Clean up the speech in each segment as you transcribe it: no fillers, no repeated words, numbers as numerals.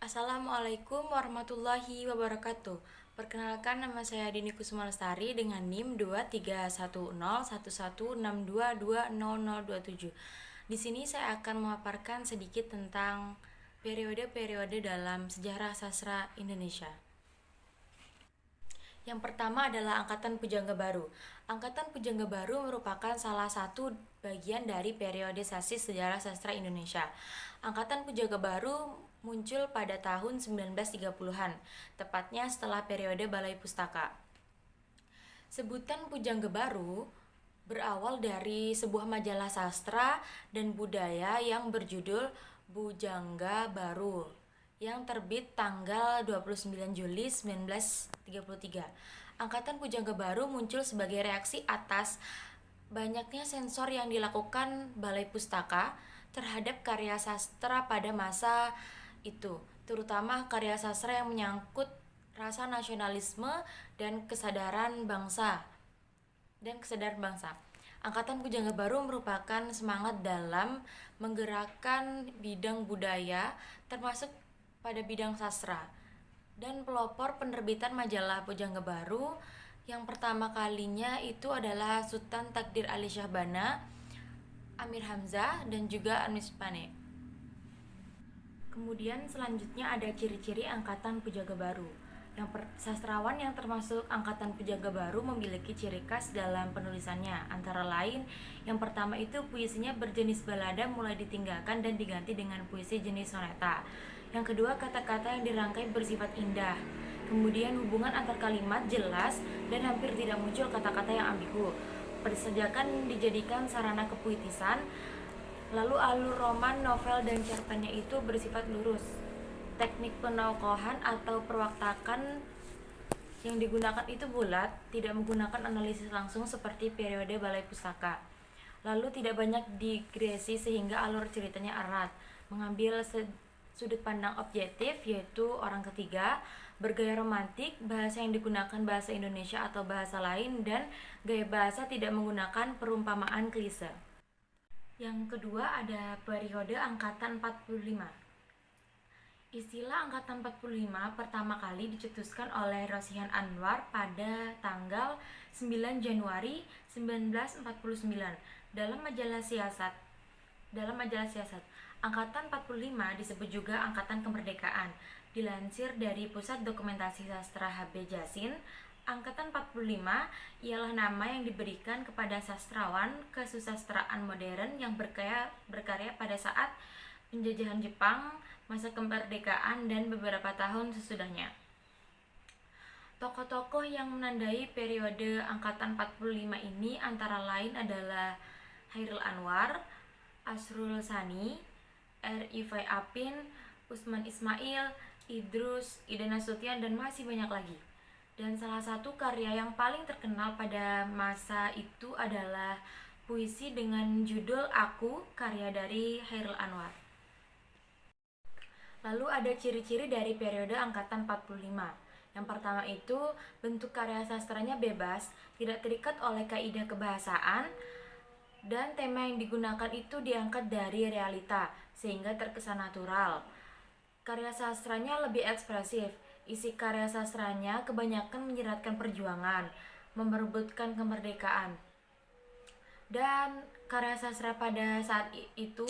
Assalamualaikum warahmatullahi wabarakatuh. Perkenalkan, nama saya Dini Kusuma Lestari dengan NIM 23101162220027. Di sini saya akan memaparkan sedikit tentang periode-periode dalam sejarah sastra Indonesia. Yang pertama adalah Angkatan Pujangga Baru. Angkatan Pujangga Baru merupakan salah satu bagian dari periodisasi sejarah sastra Indonesia. Angkatan Pujangga Baru muncul pada tahun 1930-an, tepatnya setelah periode Balai Pustaka. Sebutan Pujangga Baru berawal dari sebuah majalah sastra dan budaya yang berjudul Bujangga Baru yang terbit tanggal 29 Juli 1933. Angkatan Pujangga Baru muncul sebagai reaksi atas banyaknya sensor yang dilakukan Balai Pustaka terhadap karya sastra pada masa itu, terutama karya sastra yang menyangkut rasa nasionalisme dan kesadaran bangsa. Angkatan Pujangga Baru merupakan semangat dalam menggerakkan bidang budaya termasuk pada bidang sastra, dan pelopor penerbitan majalah Pujangga Baru yang pertama kalinya itu adalah Sultan Takdir Ali Syahbana, Amir Hamzah, dan juga Anmis Pane. Kemudian selanjutnya ada ciri-ciri Angkatan Pujangga Baru. Sastrawan yang termasuk Angkatan Pujangga Baru memiliki ciri khas dalam penulisannya. Antara lain, yang pertama itu puisinya berjenis balada mulai ditinggalkan dan diganti dengan puisi jenis soneta. Yang kedua, kata-kata yang dirangkai bersifat indah. Kemudian hubungan antar kalimat jelas dan hampir tidak muncul kata-kata yang ambigu. Persejakan dijadikan sarana kepuitisan. Lalu alur roman, novel, dan cerpennya itu bersifat lurus. Teknik penaukohan atau perwaktakan yang digunakan itu bulat, tidak menggunakan analisis langsung seperti periode Balai Pustaka. Lalu tidak banyak digresi sehingga alur ceritanya erat, mengambil sudut pandang objektif yaitu orang ketiga, bergaya romantik, bahasa yang digunakan bahasa Indonesia atau bahasa lain, dan gaya bahasa tidak menggunakan perumpamaan klise. Yang kedua ada periode Angkatan 45. Istilah Angkatan 45 pertama kali dicetuskan oleh Rosihan Anwar pada tanggal 9 Januari 1949 dalam majalah siasat. Angkatan 45 disebut juga Angkatan Kemerdekaan. Dilansir dari Pusat Dokumentasi Sastra HB Jasin, Angkatan 45 ialah nama yang diberikan kepada sastrawan kesusastraan modern yang berkarya pada saat penjajahan Jepang, masa kemerdekaan, dan beberapa tahun sesudahnya. Tokoh-tokoh yang menandai periode Angkatan 45 ini antara lain adalah Chairil Anwar, Asrul Sani, R. Ifai Apin, Usman Ismail, Idrus, Ida Nasution, dan masih banyak lagi. Dan salah satu karya yang paling terkenal pada masa itu adalah puisi dengan judul Aku, karya dari Chairil Anwar. Lalu ada ciri-ciri dari periode Angkatan 45. Yang pertama itu bentuk karya sastranya bebas, tidak terikat oleh kaidah kebahasaan, dan tema yang digunakan itu diangkat dari realita sehingga terkesan natural. Karya sastranya lebih ekspresif. Isi karya sastranya kebanyakan menyiratkan perjuangan, memperebutkan kemerdekaan. Dan karya sastra pada saat itu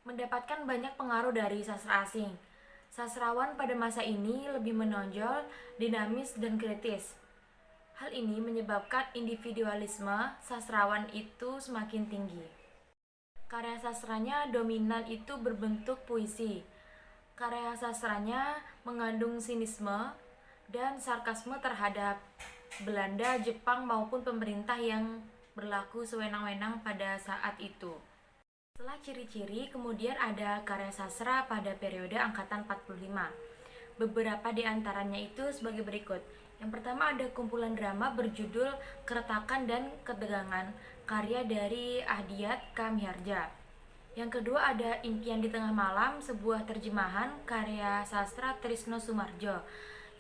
mendapatkan banyak pengaruh dari sastra asing. Sastrawan pada masa ini lebih menonjol, dinamis, dan kritis. Hal ini menyebabkan individualisme sastrawan itu semakin tinggi. Karya sastranya dominan itu berbentuk puisi. Karya sastranya mengandung sinisme dan sarkasme terhadap Belanda, Jepang, maupun pemerintah yang berlaku sewenang-wenang pada saat itu. Setelah ciri-ciri, kemudian ada karya sastra pada periode Angkatan 45. Beberapa di antaranya itu sebagai berikut. Yang pertama ada kumpulan drama berjudul Keretakan dan Ketegangan, karya dari Ahdiat K. Miharja. Yang kedua ada Impian di Tengah Malam, sebuah terjemahan karya sastra Trisno Sumarjo.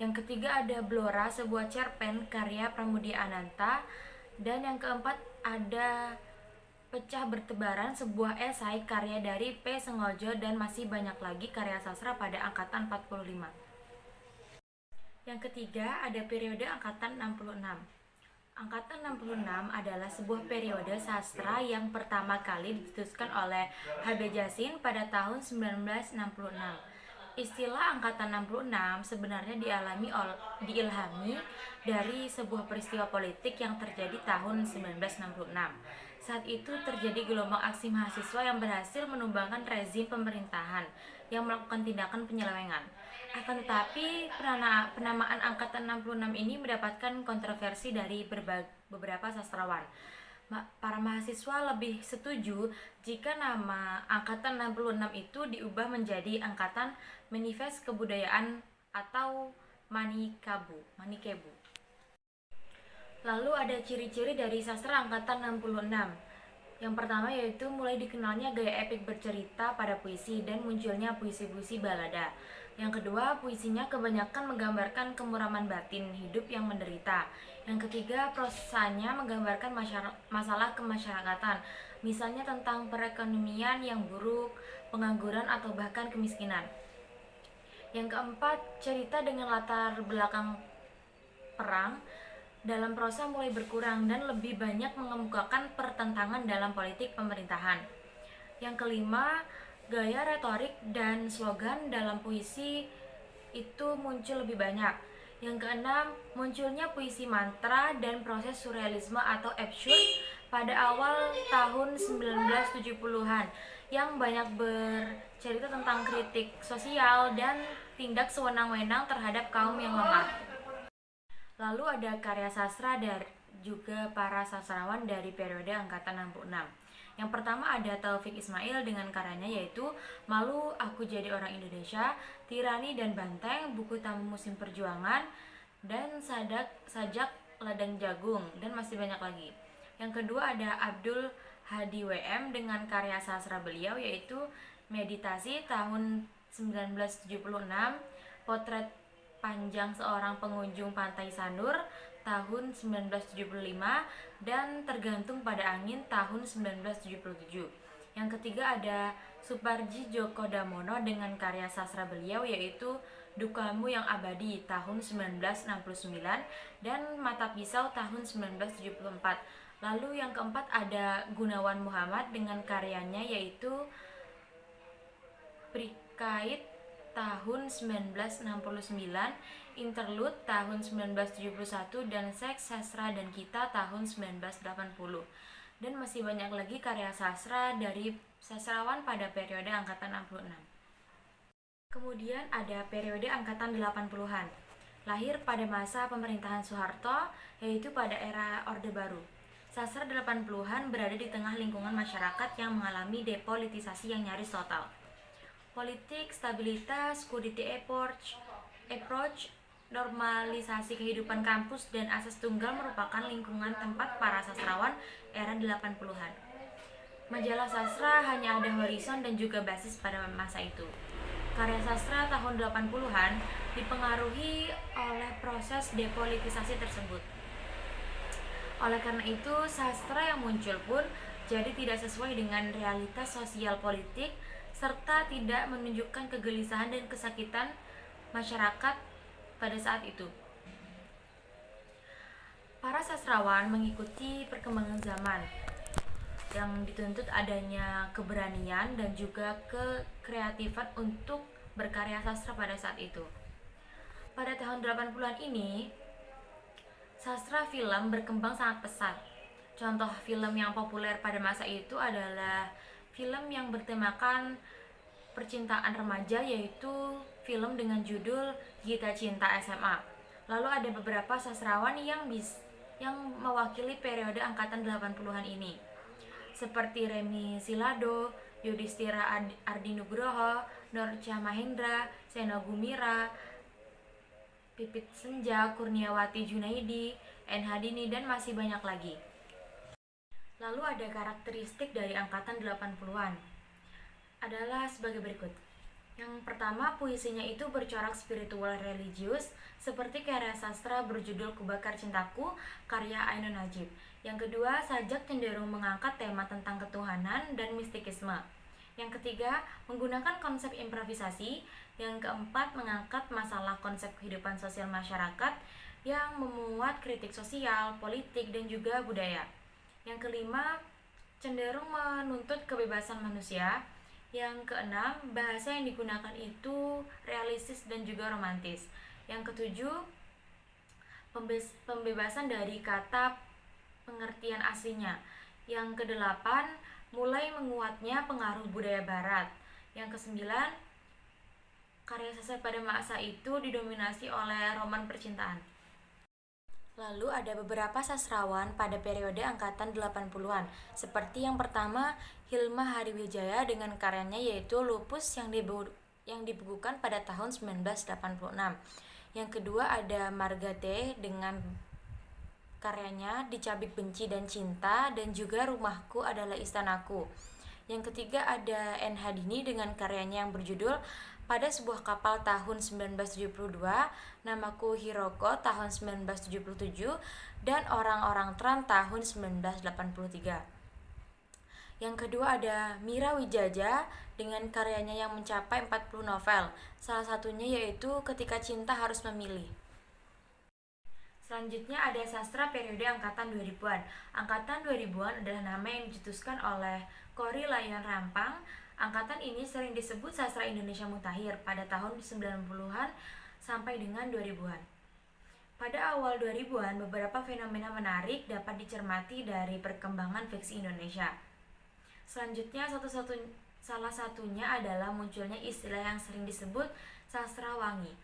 Yang ketiga ada Blora, sebuah cerpen karya Pramudia Ananta. Dan yang keempat ada Pecah Bertebaran, sebuah esai karya dari P. Sengojo, dan masih banyak lagi karya sastra pada angkatan 45. Yang ketiga ada periode angkatan 66. Angkatan 66 adalah sebuah periode sastra yang pertama kali dicetuskan oleh H.B. Jasin pada tahun 1966. Istilah angkatan 66 sebenarnya diilhami dari sebuah peristiwa politik yang terjadi tahun 1966. Saat itu terjadi gelombang aksi mahasiswa yang berhasil menumbangkan rezim pemerintahan yang melakukan tindakan penyelewengan. Akan tetapi, penamaan angkatan 66 ini mendapatkan kontroversi dari beberapa sastrawan. Para mahasiswa lebih setuju jika nama angkatan 66 itu diubah menjadi angkatan Manifest Kebudayaan atau Manikebu. Lalu ada ciri-ciri dari sastra angkatan 66. Yang pertama yaitu mulai dikenalnya gaya epik bercerita pada puisi dan munculnya puisi-puisi balada. Yang kedua, puisinya kebanyakan menggambarkan kemuraman batin hidup yang menderita. Yang ketiga, prosanya menggambarkan masalah kemasyarakatan, misalnya tentang perekonomian yang buruk, pengangguran, atau bahkan kemiskinan. Yang keempat, cerita dengan latar belakang perang dalam prosa mulai berkurang dan lebih banyak mengemukakan pertentangan dalam politik pemerintahan. Yang kelima, gaya retorik dan slogan dalam puisi itu muncul lebih banyak. Yang keenam, munculnya puisi mantra dan proses surrealisme atau absurd pada awal tahun 1970-an yang banyak bercerita tentang kritik sosial dan tindak sewenang-wenang terhadap kaum yang lemah. Lalu ada karya sastra dan juga para sastrawan dari periode angkatan 66. Yang pertama ada Taufik Ismail dengan karyanya yaitu Malu Aku Jadi Orang Indonesia, Tirani dan Banteng, Buku Tamu Musim Perjuangan, dan Sajak Ladang Jagung, dan masih banyak lagi. Yang kedua ada Abdul Hadi WM dengan karya sastra beliau yaitu Meditasi tahun 1976, Potret Panjang Seorang Pengunjung Pantai Sanur tahun 1975, dan Tergantung Pada Angin tahun 1977. Yang ketiga ada Suparji Djoko Damono dengan karya sastra beliau yaitu Dukamu Yang Abadi tahun 1969 dan Mata Pisau tahun 1974. Lalu yang keempat ada Gunawan Muhammad dengan karyanya yaitu Prikait tahun 1969, Interlude tahun 1971, dan Seks, Sastra, dan Kita tahun 1980. Dan masih banyak lagi karya sastra dari sastrawan pada periode angkatan 66. Kemudian ada periode angkatan 80-an. Lahir pada masa pemerintahan Soeharto, yaitu pada era Orde Baru. Sastra 80-an berada di tengah lingkungan masyarakat yang mengalami depolitisasi yang nyaris total. Politik, stabilitas, Kuditi approach, normalisasi kehidupan kampus, dan asas tunggal merupakan lingkungan tempat para sastrawan era 80-an. Majalah sastra hanya ada Horizon dan juga Basis pada masa itu. Karya sastra tahun 80-an dipengaruhi oleh proses depolitisasi tersebut. Oleh karena itu, sastra yang muncul pun jadi tidak sesuai dengan realitas sosial politik serta tidak menunjukkan kegelisahan dan kesakitan masyarakat pada saat itu. Para sastrawan mengikuti perkembangan zaman yang dituntut adanya keberanian dan juga kekreatifan untuk berkarya sastra pada saat itu. Pada tahun 80-an ini, sastra film berkembang sangat pesat. Contoh film yang populer pada masa itu adalah film yang bertemakan percintaan remaja, yaitu film dengan judul Gita Cinta SMA. Lalu ada beberapa sastrawan yang mewakili periode angkatan 80-an ini, seperti Remi Silado, Yudhistira Ardinugroho, Norca Mahendra, Seno Gumira, Pipit Senja, Kurniawati Junaidi, N. Hadini, dan masih banyak lagi. Lalu ada karakteristik dari angkatan 80-an adalah sebagai berikut. Yang pertama, puisinya itu bercorak spiritual religius, seperti karya sastra berjudul Kubakar Cintaku, karya Ainun Najib. Yang kedua, sajak cenderung mengangkat tema tentang ketuhanan dan mistikisme. Yang ketiga, menggunakan konsep improvisasi. Yang keempat, mengangkat masalah konsep kehidupan sosial masyarakat yang memuat kritik sosial, politik, dan juga budaya. Yang kelima, cenderung menuntut kebebasan manusia. Yang keenam, bahasa yang digunakan itu realistis dan juga romantis. Yang ketujuh, pembebasan dari kata pengertian aslinya. Yang kedelapan, mulai menguatnya pengaruh budaya barat. Yang kesembilan, karya sastra pada masa itu didominasi oleh roman percintaan. Lalu ada beberapa sastrawan pada periode angkatan 80-an, seperti yang pertama Hilma Hariwijaya dengan karyanya yaitu Lupus yang dibukukan pada tahun 1986. Yang kedua ada Marga T dengan karyanya Dicabik Benci dan Cinta dan juga Rumahku Adalah Istanaku. Yang ketiga ada N. Hadini dengan karyanya yang berjudul Pada Sebuah Kapal tahun 1972, Namaku Hiroko tahun 1977, dan Orang-Orang Tram tahun 1983. Yang kedua ada Mira Wijaja dengan karyanya yang mencapai 40 novel, salah satunya yaitu Ketika Cinta Harus Memilih. Selanjutnya ada sastra periode angkatan 2000-an. Angkatan 2000-an adalah nama yang dicetuskan oleh Korrie Layun Rampang. Angkatan ini sering disebut sastra Indonesia mutakhir pada tahun 90-an sampai dengan 2000-an. Pada awal 2000-an, beberapa fenomena menarik dapat dicermati dari perkembangan fiksi Indonesia. Selanjutnya, salah satunya adalah munculnya istilah yang sering disebut sastra wangi.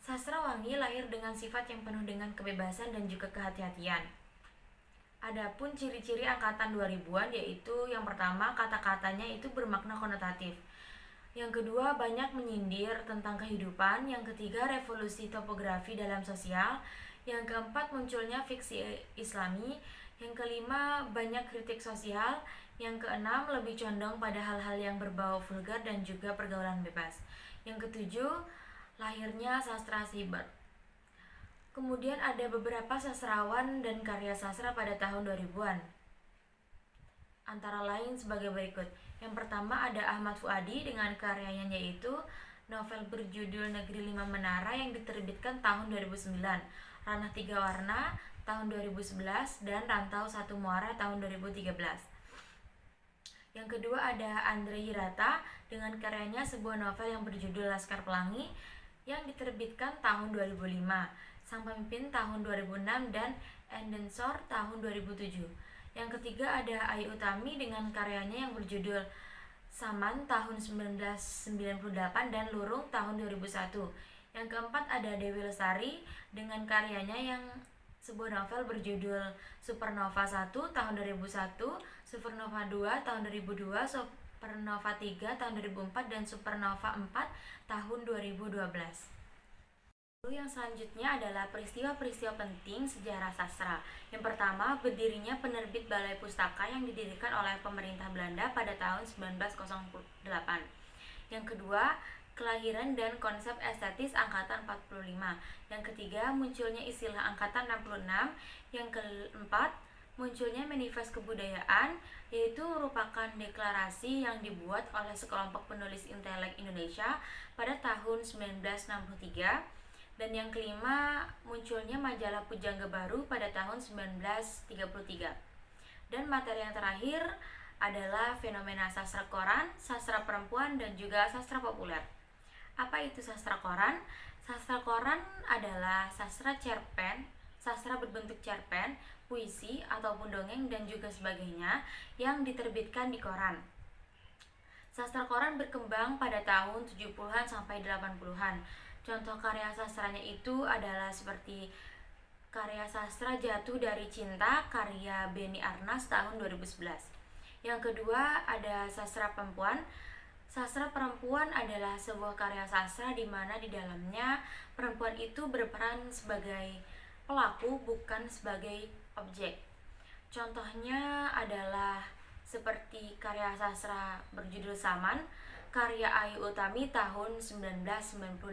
Sastra wangi lahir dengan sifat yang penuh dengan kebebasan dan juga kehati-hatian. Adapun ciri-ciri angkatan 2000-an yaitu yang pertama, kata-katanya itu bermakna konotatif. Yang kedua, banyak menyindir tentang kehidupan. Yang ketiga, revolusi topografi dalam sosial. Yang keempat, munculnya fiksi islami. Yang kelima, banyak kritik sosial. Yang keenam, lebih condong pada hal-hal yang berbau vulgar dan juga pergaulan bebas. Yang ketujuh, lahirnya sastra siber. Kemudian ada beberapa sastrawan dan karya sastra pada tahun 2000-an. Antara lain sebagai berikut. Yang pertama ada Ahmad Fuadi dengan karyanya yaitu novel berjudul Negeri Lima Menara yang diterbitkan tahun 2009, Ranah Tiga Warna tahun 2011, dan Rantau Satu Muara tahun 2013. Yang kedua ada Andre Hirata dengan karyanya sebuah novel yang berjudul Laskar Pelangi yang diterbitkan tahun 2005, Sang Pemimpin tahun 2006, dan Endensor tahun 2007. Yang ketiga ada Ayu Utami dengan karyanya yang berjudul Saman tahun 1998 dan Lurung tahun 2001. Yang keempat ada Dewi Lestari dengan karyanya yang sebuah novel berjudul Supernova 1 tahun 2001, Supernova 2 tahun 2002, Supernova 3 tahun 2004, dan Supernova 4 tahun 2012. Lalu yang selanjutnya adalah peristiwa-peristiwa penting sejarah sastra. Yang pertama, berdirinya penerbit Balai Pustaka yang didirikan oleh pemerintah Belanda pada tahun 1908. Yang kedua, kelahiran dan konsep estetis angkatan 45. Yang ketiga, munculnya istilah angkatan 66. Yang keempat, munculnya manifest kebudayaan, yaitu merupakan deklarasi yang dibuat oleh sekelompok penulis intelek Indonesia pada tahun 1963. Dan yang kelima, munculnya majalah Pujangga Baru pada tahun 1933. Dan materi yang terakhir adalah fenomena sastra koran, sastra perempuan, dan juga sastra populer. Apa itu sastra koran? Sastra koran adalah sastra cerpen, sastra berbentuk cerpen, puisi, ataupun dongeng, dan juga sebagainya yang diterbitkan di koran. Sastra koran berkembang pada tahun 70-an sampai 80-an. Contoh karya sastranya itu adalah seperti karya sastra Jatuh Dari Cinta karya Beni Arnas tahun 2011. Yang kedua ada sastra perempuan. Sastra perempuan adalah sebuah karya sastra di mana di dalamnya perempuan itu berperan sebagai pelaku bukan sebagai objek. Contohnya adalah seperti karya sastra berjudul Saman. karya Ayu Utami tahun 1998.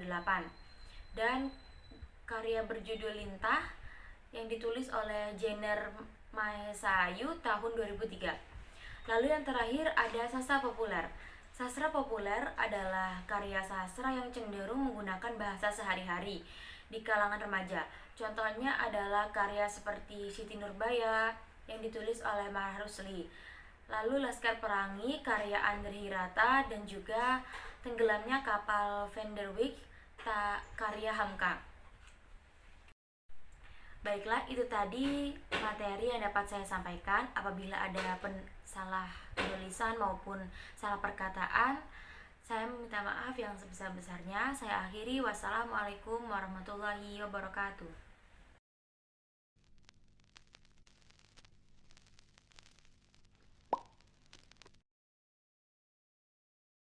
Dan karya berjudul Lintah yang ditulis oleh Jenner Maesayu tahun 2003. Lalu yang terakhir ada sastra populer. Sastra populer adalah karya sastra yang cenderung menggunakan bahasa sehari-hari di kalangan remaja. Contohnya adalah karya seperti Siti Nurbaya yang ditulis oleh Marah Rusli. Lalu Laskar Pelangi karya Andre Hirata, dan juga Tenggelamnya Kapal Van der Wijk karya Hamka. Baiklah, itu tadi materi yang dapat saya sampaikan. Apabila ada salah penulisan maupun salah perkataan, saya meminta maaf yang sebesar-besarnya. Saya akhiri. Wassalamualaikum warahmatullahi wabarakatuh.